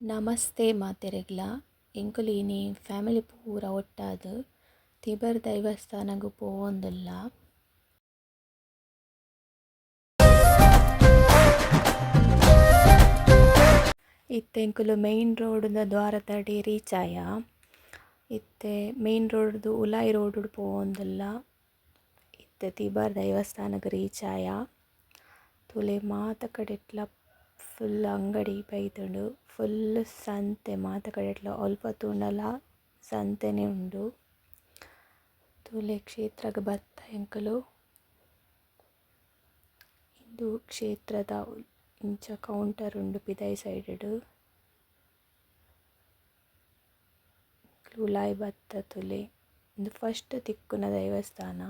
ನಮಸ್ತೆ ಮಾತೆರೆಗ್ಲ ಎಂಕುಲು ಇನಿ ಫ್ಯಾಮಿಲಿ ಪೂರ ಒಟ್ಟಾದ್ ತಿಬರ್ ದೈವಸ್ಥಾನಗ್ ಪೋವೊಂದುಲ್ಲ. ಇತ್ತೆ ಎಂಕುಲು ಮೇಯ್ನ್ ರೋಡ್ದ ದ್ವಾರತಡಿ ರೀಚ್ ಆಯ. ಇತ್ತೆ ಮೇಯ್ನ್ ರೋಡ್ದು ಉಲಾಯಿ ರೋಡ್ ಪೋವೊಂದುಲ್ಲ. ಇತ್ತೆ ತಿಬರ್ ದೈವಸ್ಥಾನಗ್ ರೀಚ್ ಆಯ. ತುಲೆ ಮಾತ ಕಡೆಟ್ಲ ಫುಲ್ ಅಂಗಡಿ ಬೈತುಂಡು. ಫುಲ್ ಸಂತೆ ಮಾತ ಕಡೆಟ್ಲ ಒಲ್ಪ ತೂಂಡಲ ಸಂತೆನೆ ಉಂಡು. ತುಲೆ ಕ್ಷೇತ್ರಗ್ ಬತ್ತ ಎಂಕುಲು ಇಂದು ಕ್ಷೇತ್ರದ ಇಂಚ ಕೌಂಟರ್ ಉಂಡು ಪಿದೈ ಸೈಡ್. ಉಲಾಯಿ ಬತ್ತ ತುಲೆ ಇಂದು ಫಸ್ಟ್ ತಿಕ್ಕುನ ದೈವಸ್ಥಾನ.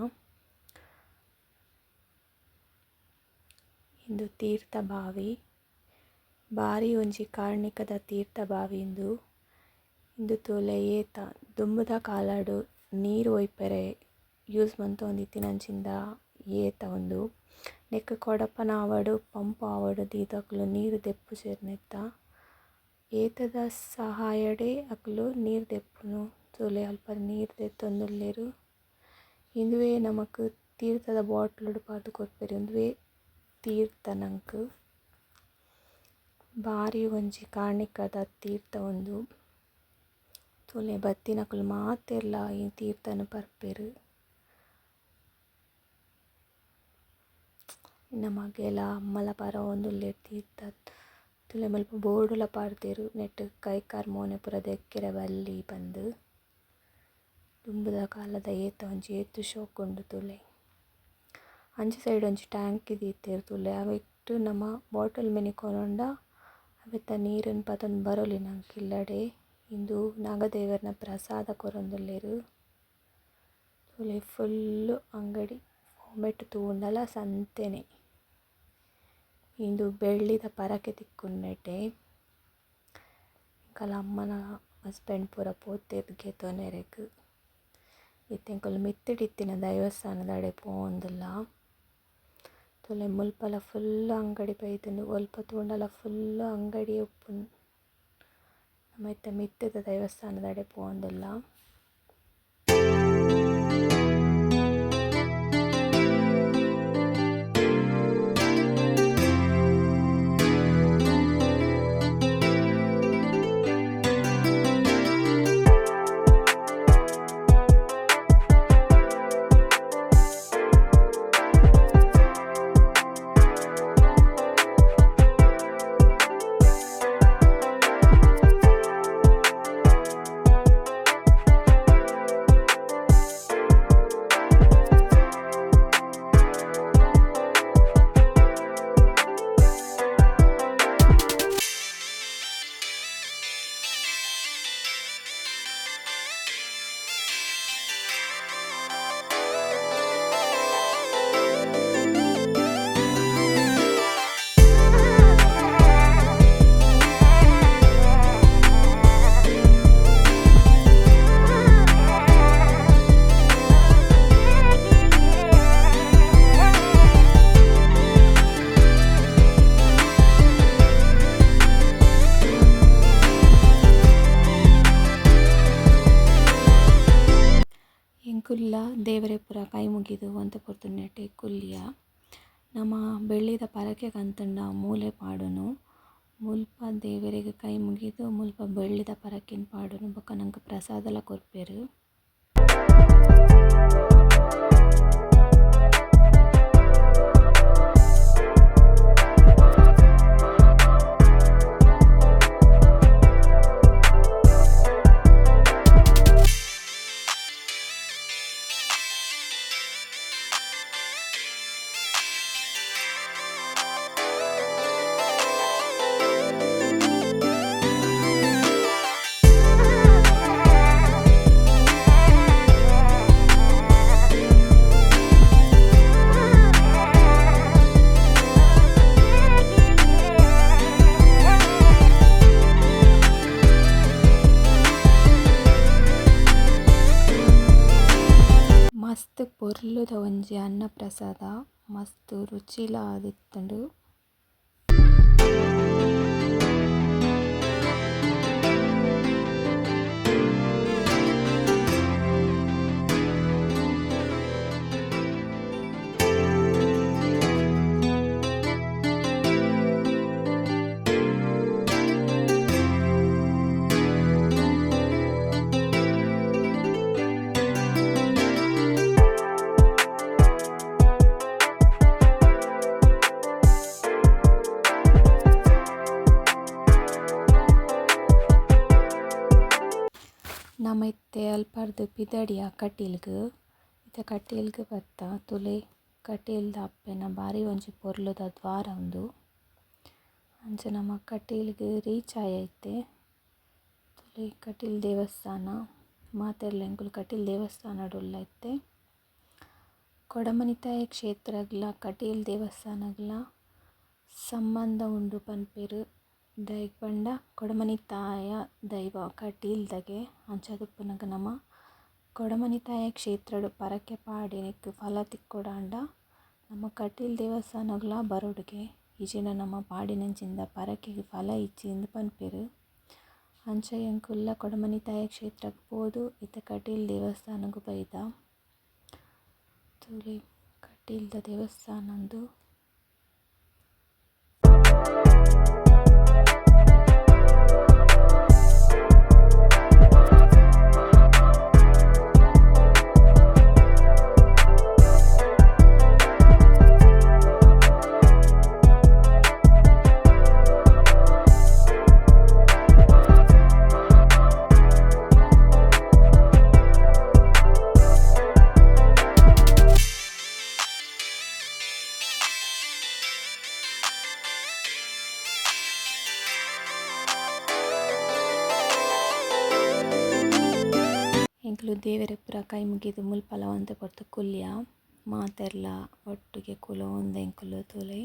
ಇಂದು ತೀರ್ಥ ಬಾವಿ ಬಾರಿ ಒಂಜಿ ಕಾರ್ಣಿಕದ ತೀರ್ಥ ಬಾವಿ ಇಂದು ತೂಲೆ ಏತ ದುಂಬುದ ಕಾಲಡ್ ನೀರು ಒಯ್ಪೆರೆ ಯೂಸ್ ಮಂತೊಂದಿತ್ತಿನಂಚಿಂದ ಏತ ಉಂದು. ನೆಕ್ಕ್ ಕೊಡಪನ ಆವಡ್ ಪಂಪ್ ಆವಡ್ ದೀದಕ್ಲು ನೀರು ದೆಪ್ಪು ಸೇರ್ನೆತ್ತ ಏತದ ಸಹಾಯಡೆ ಅಕ್ಲು ನೀರು ದೆಪ್ಪುನು. ತೂಲೆ ಅಲ್ಪ ನೀರು ದೆತ್ತೊಂದುಲ್ಲೆರ್. ಇಂದುವೆ ನಮಕ್ ತೀರ್ಥದ ಬಾಟ್ಲ್ ಪಾರ್ದ್ ಕೊರ್ಪೆರ್. ಇಂದುವೆ ತೀರ್ಥನಂಕ್ ಬಾರಿ ಒಂಜಿ ಕಾರ್ಣಿಕದ ತೀರ್ಥ ಉಂದು. ತೂಲೆ ಬತ್ತಿನಕುಲು ಮಾತೆರ್ಲ ಈ ತೀರ್ಥನ್ ಪರ್ಪೆರ್. ನಮಗೆಲ ಅಮ್ಮಲ ಬರವೊಂದುಲ್ಲೆರ್ ತೀರ್ಥ. ತೂಲೆ ಮುಲ್ಪ ಬೋರ್ಡುಲ ಪಾಡ್ದೆರ್ ನೆಟ್ಟ್ ಕೈಕಾರ್ ಮೋನೆ ಪೂರ ದೆಕ್ಕೆರೆ ಬಲ್ಲಿ ಪಂದ್. ದುಂಬುದ ಕಾಲದ ಏತ ಒಂಜಿ ಏತು ಶೋಕ್ ಉಂಡು ತೂಲೆ. ಅಂಚ ಸೈಡ್ ಒಂಜಿ ಟ್ಯಾಂಕ್ ದೀತೆರ್ ತೂಲೆ ಅವೆಕ್ಟ್ ನಮ ಬಾಟಲ್ ಮಿನಿ ಕೊನೊಂಡ ಅವೆತ್ತ ನೀರುನ್ ಪತೊಂದು ಬರೊಲಿನಂಕ್ ಇಲ್ಲಡೆ. ಇಂದು ನಾಗದೇವರ್ನ ಪ್ರಸಾದ ಕೊರೊಂದುಲ್ಲೆರ್. ತೂಲೆ ಫುಲ್ಲ್ ಅಂಗಡಿ ಫೋಮೆಟ್ ತೂಂಡಲ ಸಂತೆನೆ. ಇಂದು ಬೆಳ್ಳಿದ ಪರಕೆ ತಿಕ್ಕುಂಡು ನೆಟೆ. ಎಂಕಲ್ಲ ಅಮ್ಮನ ಹಸ್ಬೆಂಡ್ ಪೂರ ಪೋತೆರ್ ಗೆತೊನೆರೆಗ್. ಇತ್ತೆ ಎಂಕುಲು ಮಿತ್ತುಡಿತ್ತಿನ ದೈವಸ್ಥಾನದಡೆ ಪೋವೊಂದುಲ್ಲ. ತೂಲೆ ಮುಲ್ಪಲ ಫುಲ್ಲ್ ಅಂಗಡಿ ಬೈತುಂಡು. ಒಲ್ಪ ತೂಂಡಲ ಫುಲ್ಲ್ ಅಂಗಡಿ ಉಪ್ಪುಂಡು. ನಮ ಇತ್ತೆ ಮಿತ್ತುದ ದೈವಸ್ಥಾನದಡೆ ಪೋವೊಂದುಲ್ಲ. ಎಂಕುಲ್ಲ ದೇವರೆ ಪೂರ ಕೈ ಮುಗಿದು ಒಂತೆ ಪೊರ್ತುನೆಟೆ ಕುಲ್ಲಿಯ. ನಮ ಬೆಳ್ಳಿದ ಪರಕೆ ಕಂತುಂಡ ಮೂಲೆ ಪಾಡುನು. ಮುಲ್ಪ ದೇವರೆಗ್ ಕೈ ಮುಗಿದು ಮುಲ್ಪ ಬೆಳ್ಳಿದ ಪರಕೆನ್ ಪಾಡುನು ಬೊಕ ನಂಕ್ ಪ್ರಸಾದಲ ಕೊರ್ಪೆರ್. ಮಸ್ತ್ ಪೊರ್ಲುದ ಒಂಜಿ ಅನ್ನ ಪ್ರಸಾದ ಮಸ್ತ್ ರುಚಿಲ ಆದಿತ್ತುಂಡು. ನಮ್ಮ ಇತ್ತೆ ಅಲ್ಪಾರ್ದು ಪಿದಡಿಯ ಕಟೀಲ್ಗ್ ಇತ್ತೆ ಕಟೀಲ್ಗ್ ಬತ್ತ ತುಲೆ ಕಟೀಲ್ದ ಅಪ್ಪೆನ ಬಾರಿ ಒಂಜಿ ಪೊರ್ಲುದ ದ್ವಾರ ಉಂದು. ಅಂಚ ನಮ್ಮ ಕಟೀಲ್ಗ್ ರೀಚ್ ಆಯೈತೆ ತುಲೆ ಕಟೀಲ್ ದೇವಸ್ಥಾನ ಮಾತೆರ್ಲ ಎಂಕುಲು ಕಟೀಲ್ ದೇವಸ್ಥಾನಡ್ ಉಳ್ಳೈತೆ. ಕೊಡಮನಿತಾಯ ಕ್ಷೇತ್ರಗ್ಲ ಕಟೀಲ್ ದೇವಸ್ಥಾನಗ್ಲ ಸಂಬಂಧ ಉಂಡು ಪನ್ಪೆರ್ ದೈಗ್ ಪಂಡ ಕೊಡಮನಿತಾಯ ದೈವ ಕಟೀಲ್ದಗೆ ಅಂಚಾದಿಪ್ಪುನಗ ನಮ ಕೊಡಮನಿತಾಯ ಕ್ಷೇತ್ರಡ್ ಪರಕೆ ಪಾಡಿನಿಕ್ ಫಲ ತಿಕ್ಕೊಡಾಂಡ ನಮ್ಮ ಕಟೀಲ್ ದೇವಸ್ಥಾನಗ್ಲ ಬರೊಡುಗೆ ಇಜಿಂಡ ನಮ್ಮ ಪಾಡಿನಂಚಿಂದ ಪರಕೆಗ್ ಫಲ ಇಜ್ಜಿಂದ್ ಪನ್ಪೆರ್. ಅಂಚ ಎಂಕುಲ್ಲ ಕೊಡಮನಿತಾಯ ಕ್ಷೇತ್ರಗ್ ಪೋದು ಇತ್ತೆ ಕಟೀಲ್ ದೇವಸ್ಥಾನಗ್ ಬೈದ ತುಲೆ ಕಟೀಲ್ದ ದೇವಸ್ಥಾನಂದು ಎಂಕ್ಲು ದೇವೆರೆ ಪೂರ ಕೈ ಮುಗಿದು ಮುಲ್ಪಲವಂತೆ ಪೊರ್ತು ಕುಲ್ಯ ಮಾತೆರ್ಲ ಒಟ್ಟಿಗೆ ಕುಲೋಂದು ಎಂಕುಲು ತುಲೆ.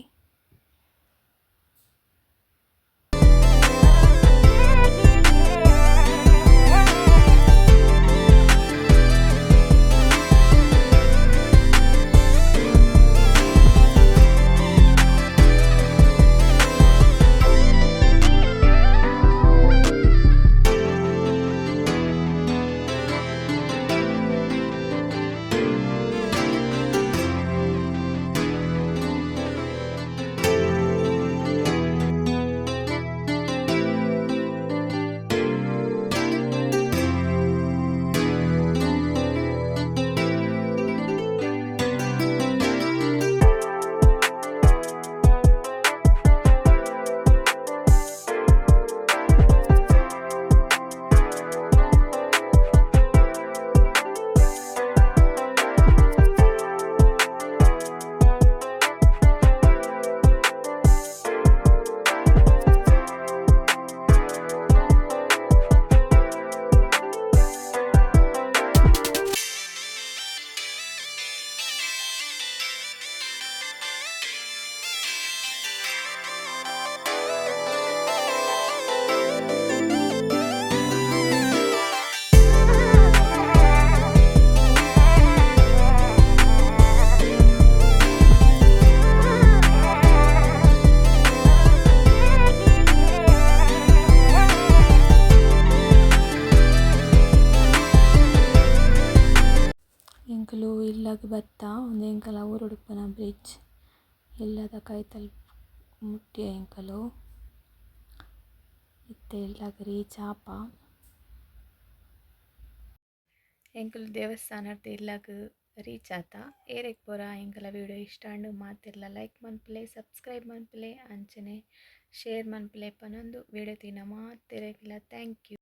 ಎಂಕುಲು ಇಲ್ಲಗ್ ಬತ್ತ ಒಂದು ಎಂಕಲ ಊರುಡುಪುನ ಬ್ರಿಡ್ಜ್ ಇಲ್ಲದ ಕೈತಲ್ ಮುಟ್ಟಿಯ ಎಂಕಲು ಇತ್ತೆ ಇಲ್ಲಗ್ ರೀಚ್ ಆಪ ಎಂಕುಲು ದೇವಸ್ಥಾನದ ಇಲ್ಲಗ್ ರೀಚ್ ಆತ. ಏರೆಗ್ ಪೂರ ಎಂಕಲ ವಿಡಿಯೋ ಇಷ್ಟ ಆಂಡ್ ಮಾತಿರ್ಲ ಲೈಕ್ ಮನ್ಪುಲೆ ಸಬ್ಸ್ಕ್ರೈಬ್ ಮನ್ಪುಲೆ ಅಂಚನೆ ಶೇರ್ ಮನ್ಪುಲೆ ಪನೊಂದು ವಿಡಿಯೋ ತೀನ ಮಾತೆರೆಗ್ಲ ಥ್ಯಾಂಕ್ ಯು.